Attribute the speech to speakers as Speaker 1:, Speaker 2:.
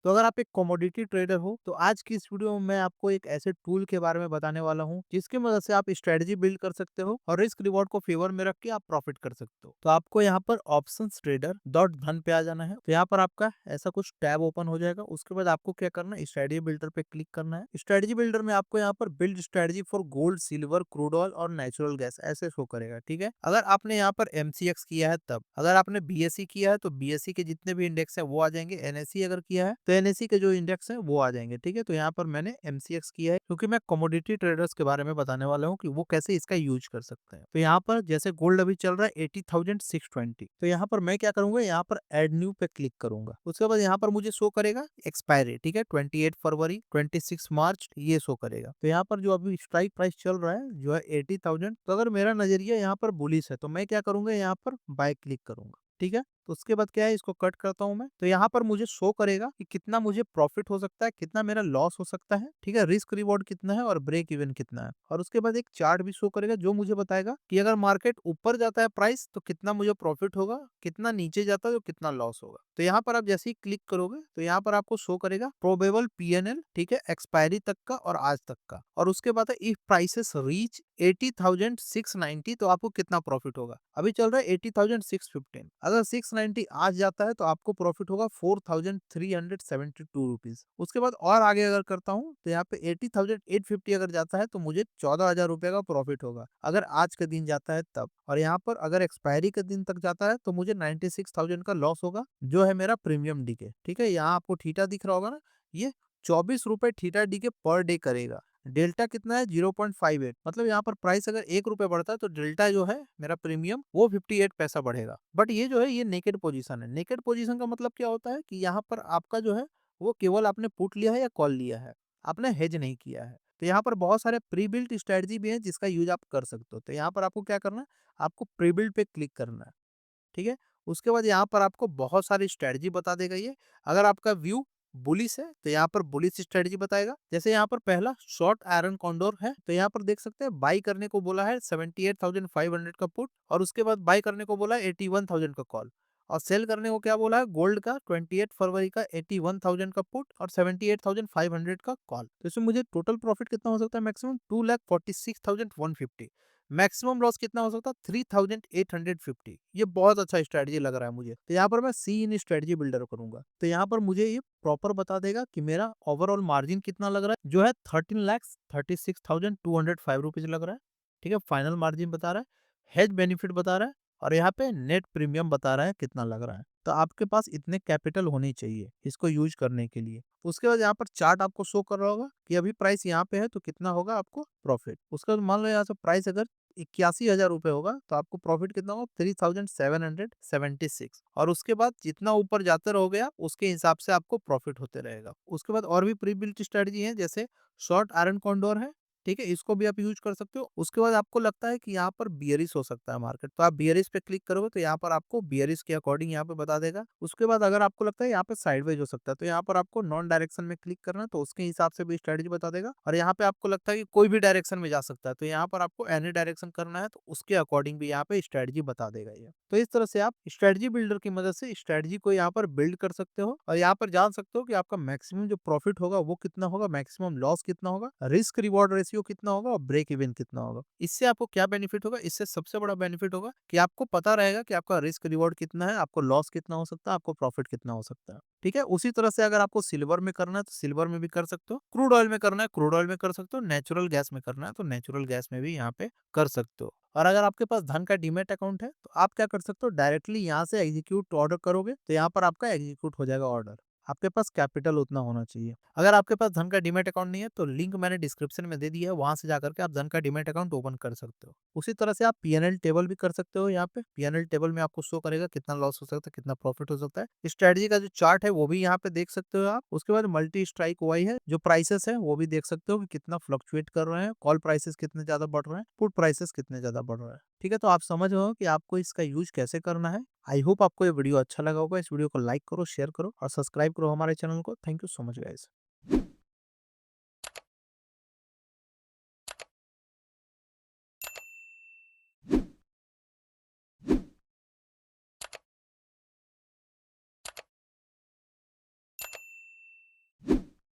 Speaker 1: तो अगर आप एक कमोडिटी ट्रेडर हो तो आज की इस वीडियो में मैं आपको एक ऐसे टूल के बारे में बताने वाला हूं जिसकी मदद से आप स्ट्रेटजी बिल्ड कर सकते हो और रिस्क रिवॉर्ड को फेवर में रख के आप प्रॉफिट कर सकते हो। तो आपको यहाँ पर ऑप्शंस ट्रेडर डॉट धन पे आ जाना है। तो यहाँ पर आपका ऐसा कुछ टैब ओपन हो जाएगा। उसके बाद आपको क्या करना है, स्ट्रेटजी बिल्डर पे क्लिक करना है। स्ट्रेटजी बिल्डर में आपको यहाँ पर build strategy for gold, silver, crude oil और नेचुरल गैस ऐसे शो करेगा। ठीक है, अगर आपने यहाँ पर एमसीएक्स किया है तब, अगर आपने बीएससी किया है तो बीएससी के जितने भी इंडेक्स है वो आ जाएंगे। एनएससी अगर किया है तो एनएससी के जो इंडेक्स है वो आ जाएंगे। ठीक है, तो यहाँ पर मैंने एमसीएक्स किया है क्योंकि मैं कमोडिटी ट्रेडर्स के बारे में बताने वाला हूँ कि वो कैसे इसका यूज कर सकते हैं। तो यहाँ पर जैसे गोल्ड अभी चल रहा है 80,620, तो यहाँ पर मैं क्या करूंगा, यहाँ पर एड न्यू पे क्लिक करूंगा। उसके बाद यहाँ पर मुझे शो करेगा एक्सपायरी। ठीक है, 28 फरवरी, 26 मार्च ये शो करेगा। तो यहाँ पर जो अभी स्ट्राइक प्राइस चल रहा है जो है 80,000। तो अगर मेरा नजरिया यहाँ पर बुलिश है तो मैं क्या करूंगा, यहाँ पर बाय क्लिक करूंगा। ठीक है, तो उसके बाद क्या है, इसको कट करता हूं मैं। तो यहाँ पर मुझे शो करेगा कि कितना मुझे प्रॉफिट हो सकता है, कितना मेरा लॉस हो सकता है। ठीक है, रिस्क रिवॉर्ड कितना है और ब्रेक इवन कितना है। और उसके बाद एक चार्ट भी शो करेगा जो मुझे बताएगा कि अगर मार्केट ऊपर जाता है प्राइस तो कितना मुझे प्रॉफिट होगा, कितना नीचे जाता है तो कितना लॉस होगा। तो यहाँ पर आप जैसे ही क्लिक करोगे तो यहाँ पर आपको शो करेगा प्रोबेबल पीएनएल। ठीक है, एक्सपायरी तक का और आज तक का। और उसके बाद इफ प्राइसेस रीच 80,690 तो आपको कितना प्रॉफिट होगा। अभी चल रहा है 80,615। अगर 690 आज जाता है तो आपको प्रॉफिट होगा 4,372 रुपीज। उसके बाद और आगे अगर करता हूँ तो यहाँ पे 80,850 अगर जाता है तो मुझे 14,000 रुपए का प्रॉफिट होगा अगर आज के दिन जाता है तब। और यहाँ पर अगर एक्सपायरी के दिन तक जाता है तो मुझे 96,000 का लॉस होगा जो है मेरा प्रीमियम डीके। ठीक है, यहाँ आपको थीटा दिख रहा होगा ना, ये 24 रुपए थीटा डीके पर डे करेगा। डेल्टा कितना है, 0.58। मतलब यहाँ पर प्राइस अगर 1 रुपए बढ़ता है तो डेल्टा जो है मेरा प्रीमियम वो 58 पैसा बढ़ेगा। बट ये जो है ये नेकेड पोजीशन है। नेकेड पोजीशन का मतलब क्या होता है कि यहाँ पर आपका जो है वो केवल आपने पुट लिया है या कॉल लिया है, आपने हेज नहीं किया है। तो यहाँ पर बहुत सारे प्री बिल्ट स्ट्रेटजी भी है जिसका यूज आप कर सकते हो। तो यहाँ पर आपको क्या करना है, आपको प्री बिल्ट पे क्लिक करना है। ठीक है, उसके बाद यहाँ पर आपको बहुत सारी स्ट्रेटजी बता देगा ये। अगर आपका व्यू बुलिश है तो यहाँ पर बुलिश स्ट्रेटजी बताएगा। जैसे यहाँ पर पहला शॉर्ट आयरन कॉन्डोर है तो यहाँ पर देख सकते हैं बाई करने को बोला है 78,500 का पुट और उसके बाद बाई करने को बोला है 81,000 का कॉल। और सेल करने को क्या बोला है, गोल्ड का 28 फरवरी का 81,000 का पुट और 78,500 का कॉल। तो इसमें मुझे टोटल प्रॉफिट कितना हो सकता है, मैक्सिमम 2,46,150। मैक्सिमम लॉस कितना हो सकता है, 3,850। ये बहुत अच्छा स्ट्रेटजी लग रहा है मुझे। तो यहाँ पर मैं सी इन स्ट्रेटजी बिल्डर करूंगा। तो यहाँ पर मुझे ये प्रॉपर बता देगा कि मेरा ओवरऑल मार्जिन कितना लग रहा है, जो है 13,36,205 रुपीज लग रहा है। ठीक है, फाइनल मार्जिन बता रहा है, हेज बेनिफिट बता रहा है और यहाँ पे नेट प्रीमियम बता रहा है कितना लग रहा है। तो आपके पास इतने कैपिटल होनी चाहिए इसको यूज करने के लिए। उसके बाद यहाँ पर चार्ट आपको शो कर रहा होगा कि अभी प्राइस यहाँ पे है तो कितना होगा आपको प्रॉफिट। उसके बाद मान लो यहाँ से प्राइस अगर 81,000 रुपए होगा तो आपको प्रॉफिट कितना होगा, 3,776। और उसके बाद जितना ऊपर जाते रहोगे आप उसके हिसाब से आपको प्रॉफिट होते रहेगा। उसके बाद और भी प्री बिल्ट स्ट्रेटजी है जैसे शॉर्ट आयरन कॉन्डोर है। ठीक है, इसको भी आप यूज कर सकते हो। उसके बाद आपको लगता है कि यहाँ पर बियरिश हो सकता है मार्केट, तो आप बियरिश पे क्लिक करोगे तो यहाँ पर आपको बियरिश के अकॉर्डिंग यहाँ पे बता देगा। उसके बाद अगर आपको लगता है यहाँ पे साइडवेज हो सकता है तो यहाँ पर आपको नॉन डायरेक्शन में क्लिक करना है, तो उसके हिसाब से भी स्ट्रेटजी बता देगा। और यहाँ पे आपको लगता है कि कोई भी डायरेक्शन में जा सकता है तो यहाँ पर आपको एनी डायरेक्शन करना है तो उसके अकॉर्डिंग भी यहाँ पे स्ट्रेटजी बता देगा ये। तो इस तरह से आप स्ट्रेटजी बिल्डर की मदद से स्ट्रेटजी को यहाँ पर बिल्ड कर सकते हो और यहाँ पर जान सकते हो कि आपका मैक्सिमम जो प्रॉफिट होगा वो कितना होगा, मैक्सिमम लॉस कितना होगा, रिस्क रिवॉर्ड रेशियो कितना होगा और ब्रेक इवन कितना होगा। इससे आपको क्या बेनिफिट होगा, इससे सबसे बड़ा बेनिफिट होगा कि आपको पता रहेगा कि आपका रिस्क रिवॉर्ड कितना है, आपको लॉस कितना हो सकता है, आपको प्रॉफिट कितना हो सकता है। ठीक है, उसी तरह से अगर आपको सिल्वर में करना है तो सिल्वर में भी कर सकते हो, क्रूड ऑयल में करना है क्रूड ऑयल में कर सकते हो, नेचुरल गैस में करना है तो नेचुरल गैस में भी यहाँ पे कर सकते हो। और अगर आपके पास धन का डीमेट अकाउंट है तो आप क्या कर सकते हो, डायरेक्टली यहाँ से एग्जीक्यूट ऑर्डर करोगे तो यहाँ पर आपका एग्जीक्यूट हो जाएगा ऑर्डर। आपके पास कैपिटल उतना होना चाहिए। अगर आपके पास धन का डीमेट अकाउंट नहीं है तो लिंक मैंने डिस्क्रिप्शन में दे दिया है, वहां से जाकर के आप धन का डीमेट अकाउंट ओपन कर सकते हो। उसी तरह से आप पीएनएल टेबल भी कर सकते हो। यहाँ पे पीएनएल टेबल में आपको शो करेगा कितना लॉस हो सकता है, कितना प्रॉफिट हो सकता है। स्ट्रेटजी का जो चार्ट है वो भी यहाँ पे देख सकते हो आप। उसके बाद मल्टी स्ट्राइक वाई है, जो प्राइसेस है वो भी देख सकते हो कि कितना फ्लक्चुएट कर रहे हैं, कॉल प्राइसेस कितने ज्यादा बढ़ रहे हैं, पुट प्राइसेस कितने ज्यादा बढ़ रहे हैं। ठीक है, तो आप समझ रहे हो कि आपको इसका यूज कैसे करना है। आई होप आपको ये वीडियो अच्छा लगा होगा। इस वीडियो को लाइक करो, शेयर करो और सब्सक्राइब करो हमारे चैनल को। Thank you so much guys.